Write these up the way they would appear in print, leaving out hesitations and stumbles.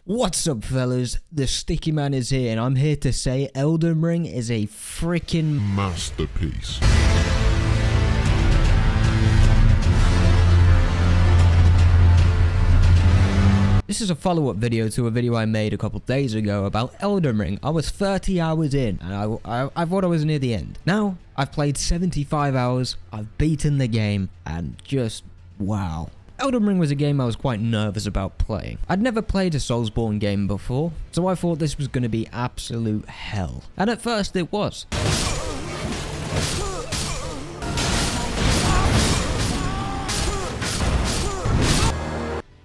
What's up, fellas? The Sticky Man is here, and I'm here to say Elden Ring is a freaking masterpiece. This is a follow-up video to a video I made a couple days ago about Elden Ring. I was 30 hours in, and I thought I was near the end. Now, I've played 75 hours, I've beaten the game, and just wow. Elden Ring was a game I was quite nervous about playing. I'd never played a Soulsborne game before, so I thought this was going to be absolute hell. And at first it was.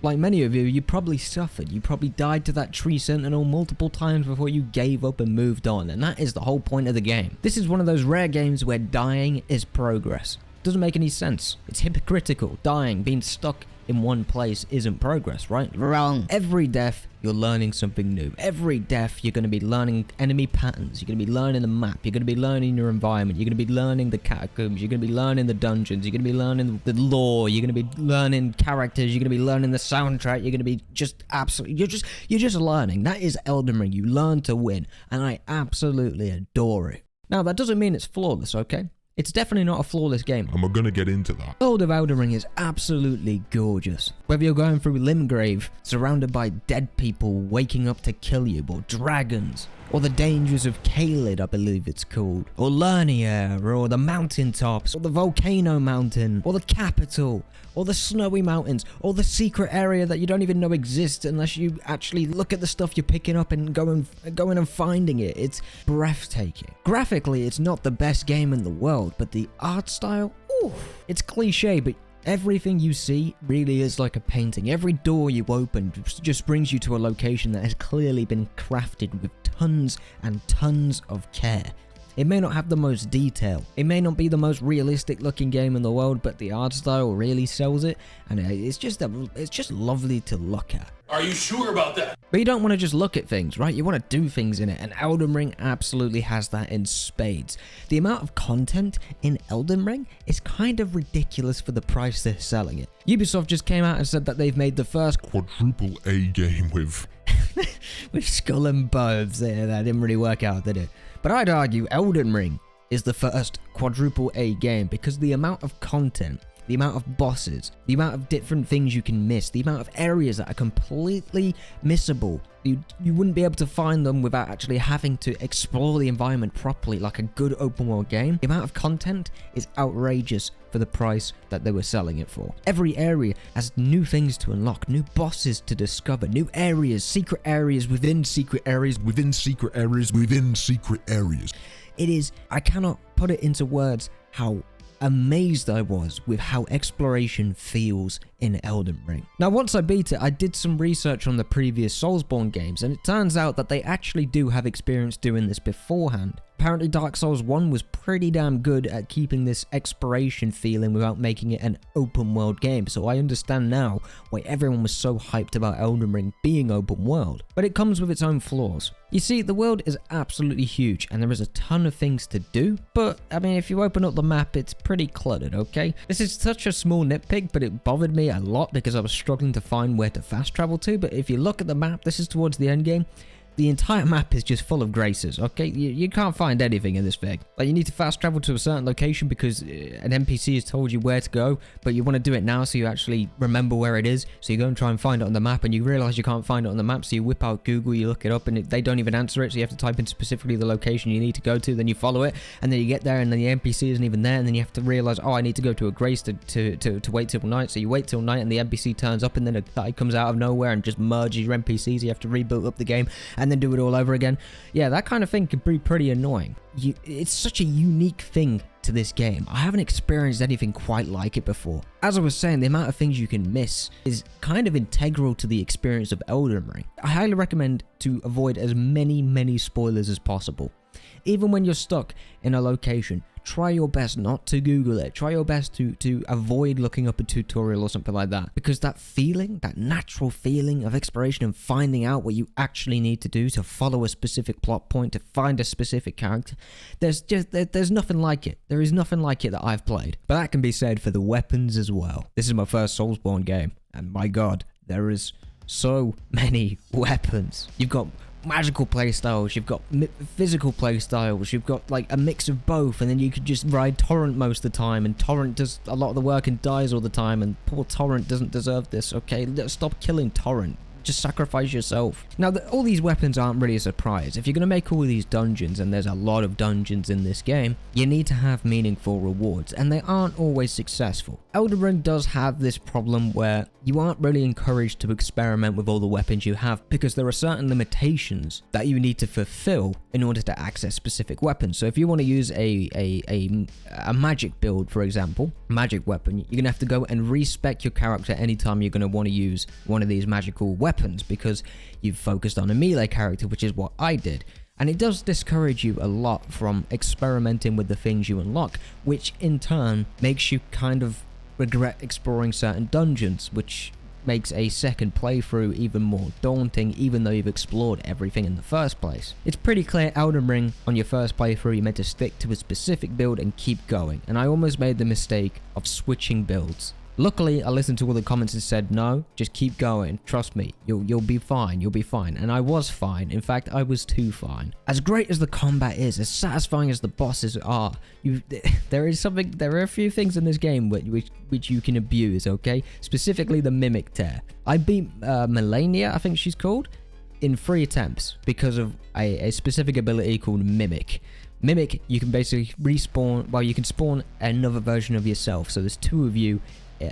Like many of you, you probably suffered. You probably died to that tree sentinel multiple times before you gave up and moved on, and that is the whole point of the game. This is one of those rare games where dying is progress. Doesn't make any sense. It's hypocritical. Dying, being stuck in one place isn't progress, right? Wrong. Every death, you're learning something new. Every death, you're going to be learning enemy patterns. You're going to be learning the map. You're going to be learning your environment. You're going to be learning the catacombs. You're going to be learning the dungeons. You're going to be learning the lore. You're going to be learning characters. You're going to be learning the soundtrack. You're going to be just absolutely... You're just learning. That is Elden Ring. You learn to win, and I absolutely adore it. Now, that doesn't mean it's flawless, okay? It's definitely not a flawless game. And we're going to get into that. The world of Elden Ring is absolutely gorgeous. Whether you're going through Limgrave, surrounded by dead people waking up to kill you, or dragons, or the dangers of Caelid, I believe it's called, or Lernia, or the mountaintops, or the volcano mountain, or the capital, or the snowy mountains, or the secret area that you don't even know exists unless you actually look at the stuff you're picking up and going and finding it. It's breathtaking. Graphically, it's not the best game in the world, but the art style, ooh, it's cliche, but everything you see really is like a painting. Every door you open just brings you to a location that has clearly been crafted with tons and tons of care. It may not have the most detail, it may not be the most realistic looking game in the world, but the art style really sells it, and it's just lovely to look at. Are you sure about that? But you don't want to just look at things, right? You want to do things in it, and Elden Ring absolutely has that in spades. The amount of content in Elden Ring is kind of ridiculous for the price they're selling it. Ubisoft just came out and said that they've made the first quadruple A game with skull and bones. Yeah, that didn't really work out, did it? But I'd argue Elden Ring is the first quadruple A game because the amount of content, the amount of bosses, the amount of different things you can miss, the amount of areas that are completely missable. You wouldn't be able to find them without actually having to explore the environment properly like a good open world game. The amount of content is outrageous for the price that they were selling it for. Every area has new things to unlock, new bosses to discover, new areas, secret areas within secret areas, within secret areas, within secret areas. It is, I cannot put it into words how amazed I was with how exploration feels in Elden Ring. Now, once I beat it, I did some research on the previous Soulsborne games, and it turns out that they actually do have experience doing this beforehand. Apparently Dark Souls 1 was pretty damn good at keeping this exploration feeling without making it an open world game, so I understand now why everyone was so hyped about Elden Ring being open world. But it comes with its own flaws. You see, the world is absolutely huge and there is a ton of things to do, but I mean, if you open up the map, it's pretty cluttered, okay? This is such a small nitpick, but it bothered me a lot because I was struggling to find where to fast travel to. But if you look at the map, this is towards the end game. The entire map is just full of graces, okay? You can't find anything in this thing. Like, you need to fast travel to a certain location because an NPC has told you where to go, but you want to do it now so you actually remember where it is. So you go and try and find it on the map, and you realize you can't find it on the map, so you whip out Google, you look it up, and they don't even answer it, so you have to type in specifically the location you need to go to, then you follow it, and then you get there, and then the NPC isn't even there, and then you have to realize, oh, I need to go to a grace to wait till night, so you wait till night, and the NPC turns up, and then a guy comes out of nowhere and just merges your NPCs, you have to reboot up the game, and then do it all over again. Yeah, that kind of thing can be pretty annoying. It's such a unique thing to this game. I haven't experienced anything quite like it before. As I was saying, the amount of things you can miss is kind of integral to the experience of Elden Ring. I highly recommend to avoid as many spoilers as possible. Even when you're stuck in a location, try your best not to Google it. Try your best to avoid looking up a tutorial or something like that. Because that feeling, that natural feeling of exploration and finding out what you actually need to do to follow a specific plot point, to find a specific character, there's nothing like it. There is nothing like it that I've played. But that can be said for the weapons as well. This is my first Soulsborne game, and my god, there is so many weapons. You've got magical playstyles, you've got physical playstyles, you've got like a mix of both, and then you could just ride Torrent most of the time, and Torrent does a lot of the work and dies all the time, and poor Torrent doesn't deserve this, okay? Stop killing Torrent. Just sacrifice yourself. Now, all these weapons aren't really a surprise. If you're going to make all these dungeons, and there's a lot of dungeons in this game, you need to have meaningful rewards, and they aren't always successful. Elden Ring does have this problem where you aren't really encouraged to experiment with all the weapons you have, because there are certain limitations that you need to fulfill in order to access specific weapons. So if you want to use a magic build, for example, magic weapon, you're going to have to go and respec your character anytime you're going to want to use one of these magical weapons, because you've focused on a melee character, which is what I did. And it does discourage you a lot from experimenting with the things you unlock, which in turn makes you kind of regret exploring certain dungeons, which makes a second playthrough even more daunting, even though you've explored everything in the first place. It's pretty clear Elden Ring, on your first playthrough, you're meant to stick to a specific build and keep going, and I almost made the mistake of switching builds. Luckily, I listened to all the comments and said, no, just keep going. Trust me, you'll be fine, you'll be fine. And I was fine. In fact, I was too fine. As great as the combat is, as satisfying as the bosses are, there are a few things in this game which you can abuse, okay? Specifically the Mimic Tear. I beat Melania, I think she's called, in 3 attempts because of a specific ability called Mimic. Mimic, you can basically respawn, well, you can spawn another version of yourself, so there's 2 of you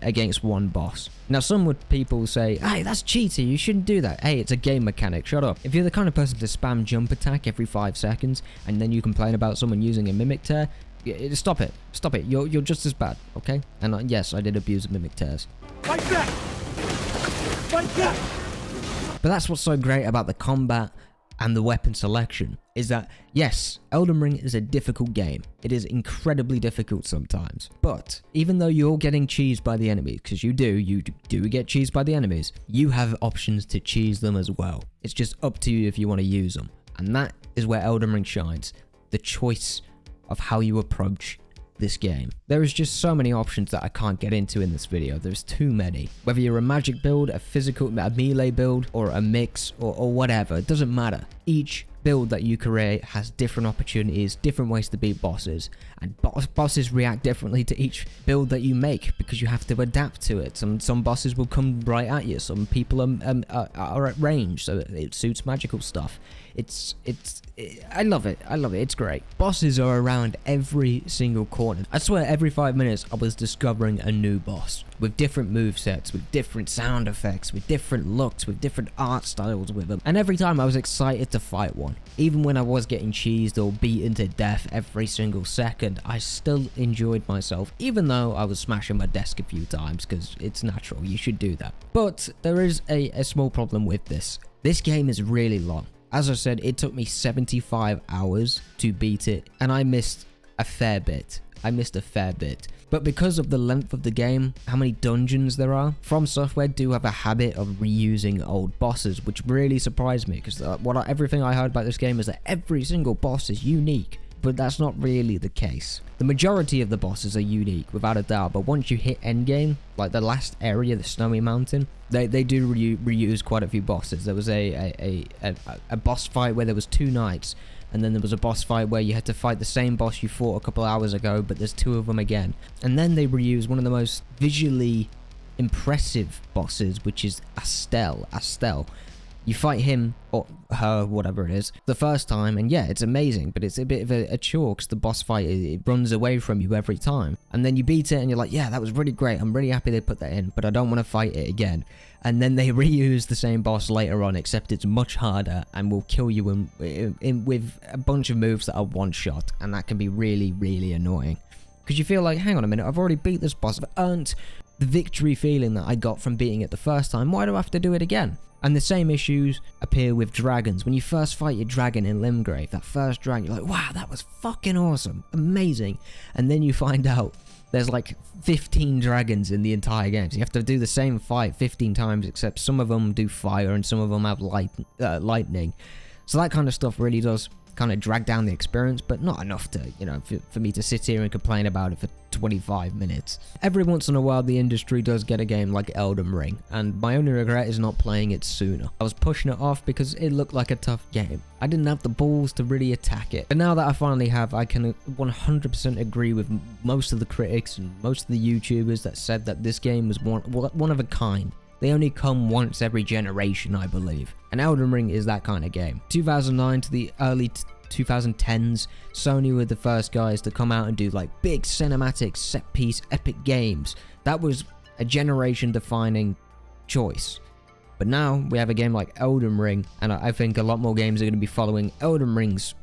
against 1 boss. Now, some people say, hey, that's cheating, you shouldn't do that. Hey, it's a game mechanic, shut up. If you're the kind of person to spam jump attack every 5 seconds, and then you complain about someone using a Mimic Tear, stop it, you're just as bad, okay? And yes, I did abuse Mimic Tears. Fight back! Fight back! But that's what's so great about the combat and the weapon selection, is that, yes, Elden Ring is a difficult game. It is incredibly difficult sometimes. But even though you're getting cheesed by the enemies, because you do get cheesed by the enemies, you have options to cheese them as well. It's just up to you if you want to use them. And that is where Elden Ring shines. The choice of how you approach this game. There is just so many options that I can't get into in this video. There's too many. Whether you're a magic build, a melee build, or a mix, or whatever, it doesn't matter. Each build that you create has different opportunities, different ways to beat bosses, and bosses react differently to each build that you make because you have to adapt to it. Some bosses will come right at you. Some people are at range, so it suits magical stuff. I love it. It's great. Bosses are around every single corner. I swear every 5 minutes I was discovering a new boss with different movesets, with different sound effects, with different looks, with different art styles with them. And every time I was excited to fight one. Even when I was getting cheesed or beaten to death every single second, I still enjoyed myself, even though I was smashing my desk a few times, because it's natural, you should do that. But there is a small problem with this. This game is really long. As I said, it took me 75 hours to beat it, and I missed a fair bit. But because of the length of the game, how many dungeons there are, From Software do have a habit of reusing old bosses, which really surprised me, because everything I heard about this game is that every single boss is unique. But that's not really the case. The majority of the bosses are unique, without a doubt, but once you hit endgame, like the last area, the Snowy Mountain, they do reuse quite a few bosses. There was a boss fight where there was 2 knights, and then there was a boss fight where you had to fight the same boss you fought a couple hours ago, but there's 2 of them again. And then they reuse one of the most visually impressive bosses, which is Astel. You fight him, or her, whatever it is, the first time, and yeah, it's amazing, but it's a bit of a chore, because the boss fight, it runs away from you every time. And then you beat it, and you're like, yeah, that was really great, I'm really happy they put that in, but I don't want to fight it again. And then they reuse the same boss later on, except it's much harder, and will kill you with a bunch of moves that are one-shot, and that can be really, really annoying. Because you feel like, hang on a minute, I've already beat this boss, I've earned the victory feeling that I got from beating it the first time, why do I have to do it again? And the same issues appear with dragons. When you first fight your dragon in Limgrave, that first dragon, you're like, wow, that was fucking awesome, amazing. And then you find out there's like 15 dragons in the entire game. So you have to do the same fight 15 times, except some of them do fire and some of them have lightning. So that kind of stuff really does kind of drag down the experience, but not enough to, you know, for me to sit here and complain about it for 25 minutes. Every once in a while, the industry does get a game like Elden Ring, and my only regret is not playing it sooner. I was pushing it off because it looked like a tough game. I didn't have the balls to really attack it. But now that I finally have, I can 100% agree with most of the critics and most of the YouTubers that said that this game was one of a kind. They only come once every generation, I believe. And Elden Ring is that kind of game. 2009 to the early 2010s, Sony were the first guys to come out and do like big cinematic set piece epic games. That was a generation defining choice. But now we have a game like Elden Ring, and I think a lot more games are going to be following Elden Ring's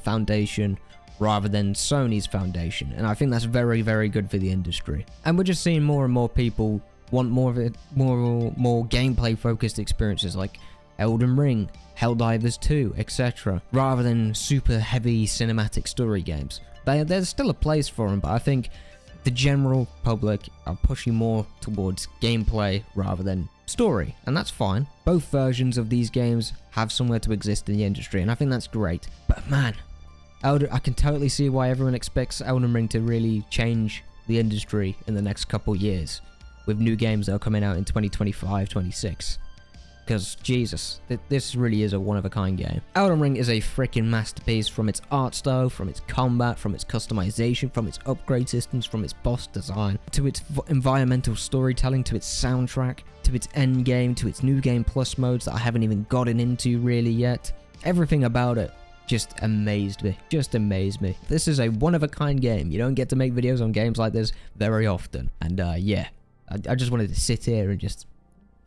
foundation rather than Sony's foundation. And I think that's very, very good for the industry. And we're just seeing more and more people want more of it, more gameplay focused experiences like Elden Ring, Helldivers 2, etc., rather than super heavy cinematic story games. There's still a place for them, but I think the general public are pushing more towards gameplay rather than story, and that's fine. Both versions of these games have somewhere to exist in the industry, and I think that's great. But man, I can totally see why everyone expects Elden Ring to really change the industry in the next couple years, with new games that are coming out in 2025, 26. Because, Jesus, this really is a one-of-a-kind game. Elden Ring is a freaking masterpiece, from its art style, from its combat, from its customization, from its upgrade systems, from its boss design, to its environmental storytelling, to its soundtrack, to its end game, to its new game plus modes that I haven't even gotten into really yet. Everything about it just amazed me. Just amazed me. This is a one-of-a-kind game. You don't get to make videos on games like this very often. And yeah, I just wanted to sit here and just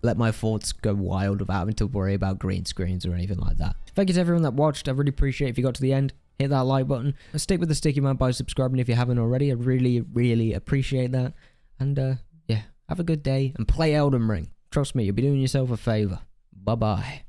let my thoughts go wild without having to worry about green screens or anything like that. Thank you to everyone that watched. I really appreciate it if you got to the end. Hit that like button. And stick with the sticky man by subscribing if you haven't already. I really, really appreciate that. And yeah, have a good day and play Elden Ring. Trust me, you'll be doing yourself a favor. Bye-bye.